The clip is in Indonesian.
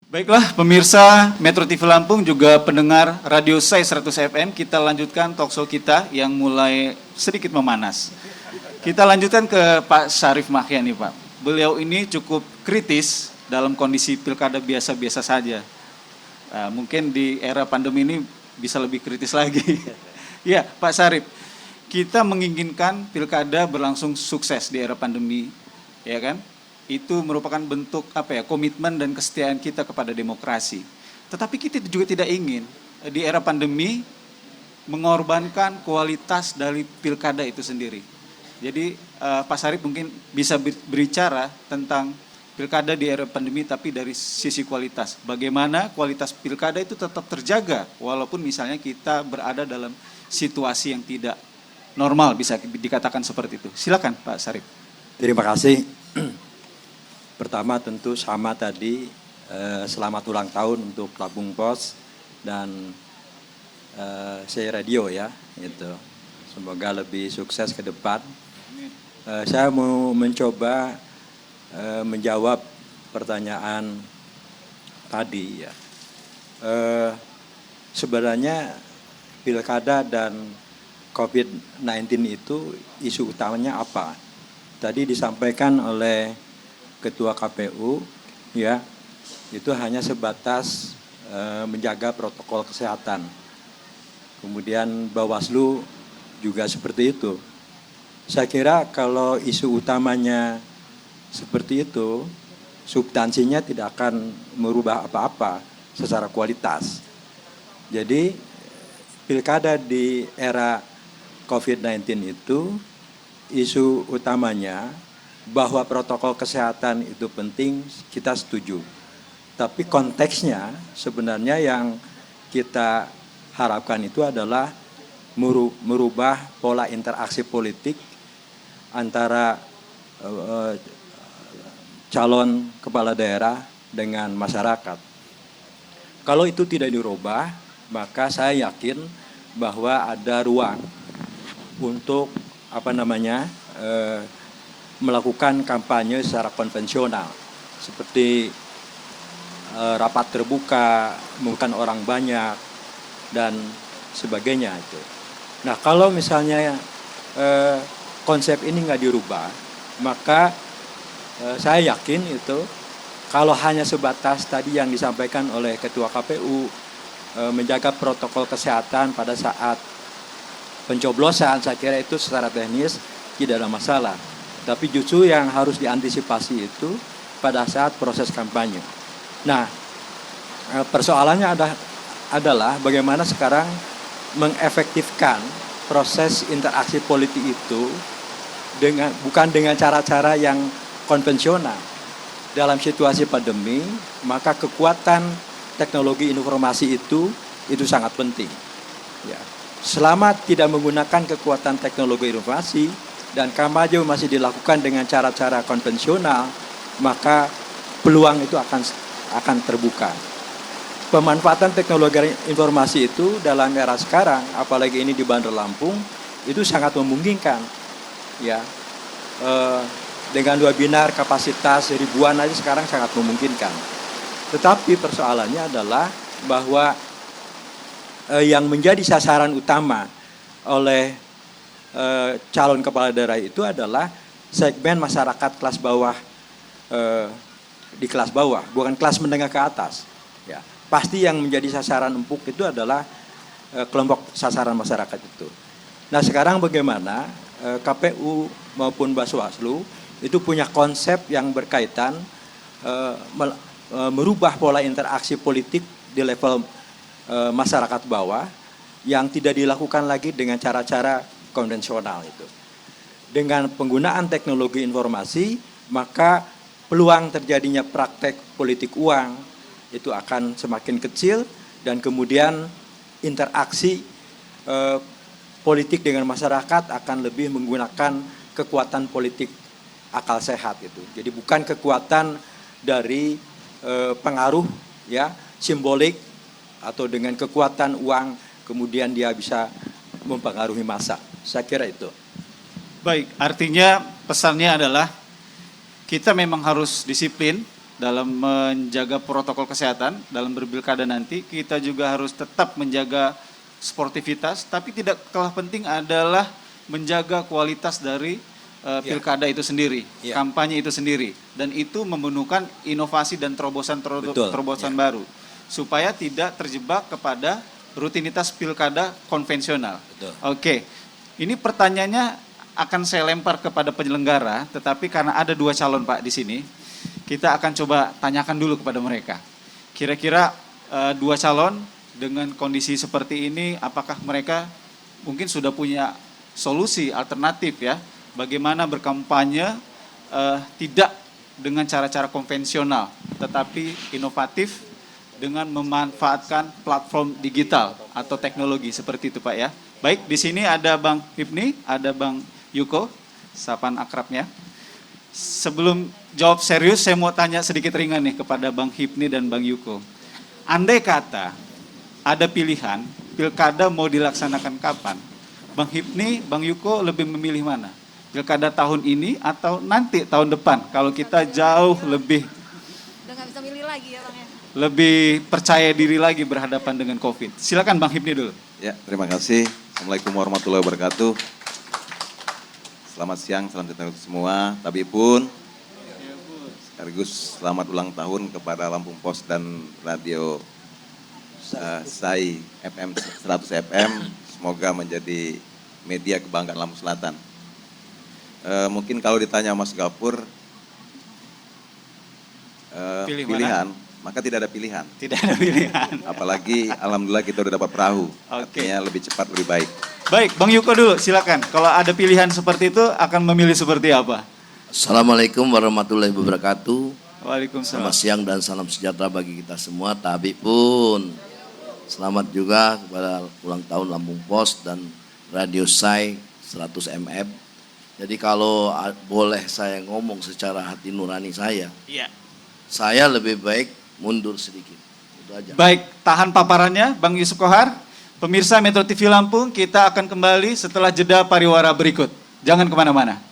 Baiklah pemirsa Metro TV Lampung juga pendengar Radio Sai 100 FM, kita lanjutkan talkshow kita yang mulai sedikit memanas. Kita lanjutkan ke Pak Syarif Mahya nih Pak. Beliau ini cukup kritis dalam kondisi pilkada biasa-biasa saja. Mungkin di era pandemi ini bisa lebih kritis lagi. Ya Pak Syarif, kita menginginkan pilkada berlangsung sukses di era pandemi, ya kan? Itu merupakan bentuk komitmen dan kesetiaan kita kepada demokrasi. Tetapi kita juga tidak ingin di era pandemi mengorbankan kualitas dari pilkada itu sendiri. Jadi Pak Syarif mungkin bisa berbicara tentang pilkada di era pandemi tapi dari sisi kualitas. Bagaimana kualitas pilkada itu tetap terjaga walaupun misalnya kita berada dalam situasi yang tidak normal, bisa dikatakan seperti itu. Silakan Pak Syarif. Terima kasih. Pertama tentu sama tadi, selamat ulang tahun untuk Lampung Pos dan saya radio ya, gitu. Semoga lebih sukses ke depan. Saya mau mencoba menjawab pertanyaan tadi ya. Sebenarnya pilkada dan COVID-19 itu isu utamanya apa? Tadi disampaikan oleh Ketua KPU ya, itu hanya sebatas menjaga protokol kesehatan. Kemudian Bawaslu juga seperti itu. Saya kira kalau isu utamanya seperti itu, substansinya tidak akan merubah apa-apa secara kualitas. Jadi pilkada di era COVID-19 itu isu utamanya bahwa protokol kesehatan itu penting, kita setuju. Tapi konteksnya sebenarnya yang kita harapkan itu adalah merubah pola interaksi politik antara calon kepala daerah dengan masyarakat. Kalau itu tidak dirubah, maka saya yakin bahwa ada ruang untuk melakukan kampanye secara konvensional seperti rapat terbuka, mengundang orang banyak dan sebagainya itu. Nah kalau misalnya konsep ini nggak dirubah, maka saya yakin itu kalau hanya sebatas tadi yang disampaikan oleh Ketua KPU menjaga protokol kesehatan pada saat pencoblosan, saya kira itu secara teknis tidak ada masalah. Tapi justru yang harus diantisipasi itu pada saat proses kampanye. Nah, persoalannya adalah bagaimana sekarang mengefektifkan proses interaksi politik itu bukan dengan cara-cara yang konvensional. Dalam situasi pandemi, maka kekuatan teknologi informasi itu sangat penting. Ya. Selama tidak menggunakan kekuatan teknologi informasi dan kampanye masih dilakukan dengan cara-cara konvensional, maka peluang itu akan terbuka. Pemanfaatan teknologi informasi itu dalam era sekarang, apalagi ini di Bandar Lampung, itu sangat memungkinkan. Ya, dengan webinar kapasitas ribuan aja sekarang sangat memungkinkan. Tetapi persoalannya adalah bahwa yang menjadi sasaran utama oleh calon kepala daerah itu adalah segmen masyarakat kelas bawah, di kelas bawah, bukan kelas menengah ke atas. Ya, pasti yang menjadi sasaran empuk itu adalah kelompok sasaran masyarakat itu. Nah sekarang bagaimana KPU maupun Bawaslu itu punya konsep yang berkaitan merubah pola interaksi politik di level masyarakat bawah yang tidak dilakukan lagi dengan cara-cara konvensional itu. Dengan penggunaan teknologi informasi, maka peluang terjadinya praktek politik uang itu akan semakin kecil dan kemudian interaksi politik dengan masyarakat akan lebih menggunakan kekuatan politik akal sehat itu. Jadi bukan kekuatan dari pengaruh ya simbolik atau dengan kekuatan uang kemudian dia bisa mempengaruhi massa. Saya kira itu. Baik, artinya pesannya adalah kita memang harus disiplin dalam menjaga protokol kesehatan dalam berpilkada nanti. Kita juga harus tetap menjaga sportivitas, tapi tidak kalah penting adalah menjaga kualitas dari pilkada itu sendiri, kampanye itu sendiri, dan itu membutuhkan inovasi dan terobosan baru supaya tidak terjebak kepada rutinitas pilkada konvensional. Betul. Oke, ini pertanyaannya akan saya lempar kepada penyelenggara, tetapi karena ada 2 calon Pak di sini, kita akan coba tanyakan dulu kepada mereka. Kira-kira 2 calon dengan kondisi seperti ini, apakah mereka mungkin sudah punya solusi alternatif ya, bagaimana berkampanye tidak dengan cara-cara konvensional, tetapi inovatif dengan memanfaatkan platform digital atau teknologi seperti itu Pak ya. Baik, di sini ada Bang Hipni, ada Bang Yuko, sapaan akrabnya. Sebelum jawab serius, saya mau tanya sedikit ringan nih kepada Bang Hipni dan Bang Yuko. Andai kata ada pilihan, pilkada mau dilaksanakan kapan? Bang Hipni, Bang Yuko lebih memilih mana? Pilkada tahun ini atau nanti tahun depan? Kalau kita jauh lebih Udah nggak bisa milih lagi ya Bang ya. lebih percaya diri lagi berhadapan dengan COVID. Silakan Bang Hipni dulu. Ya, terima kasih. Assalamualaikum warahmatullahi wabarakatuh. Selamat siang, salam sejahtera untuk semua. Tapi pun, sekaligus selamat ulang tahun kepada Lampung Pos dan Radio SAI FM 100 FM. Semoga menjadi media kebanggaan Lampung Selatan. Mungkin kalau ditanya Mas Gapur, pilihan, maka tidak ada pilihan. Tidak ada pilihan. Apalagi alhamdulillah kita udah dapat perahu. Oke. Artinya lebih cepat, lebih baik. Baik, Bang Yuko dulu silakan. Kalau ada pilihan seperti itu akan memilih seperti apa? Assalamualaikum warahmatullahi wabarakatuh. Waalaikumsalam. Selamat siang dan salam sejahtera bagi kita semua. Tapi pun selamat juga kepada ulang tahun Lampung Pos dan Radio SAI 100 MM. Jadi kalau boleh saya ngomong secara hati nurani saya lebih baik mundur sedikit. Itu aja. Baik, tahan paparannya Bang Yusuf Kohar. Pemirsa Metro TV Lampung, kita akan kembali setelah jeda pariwara berikut. Jangan kemana-mana.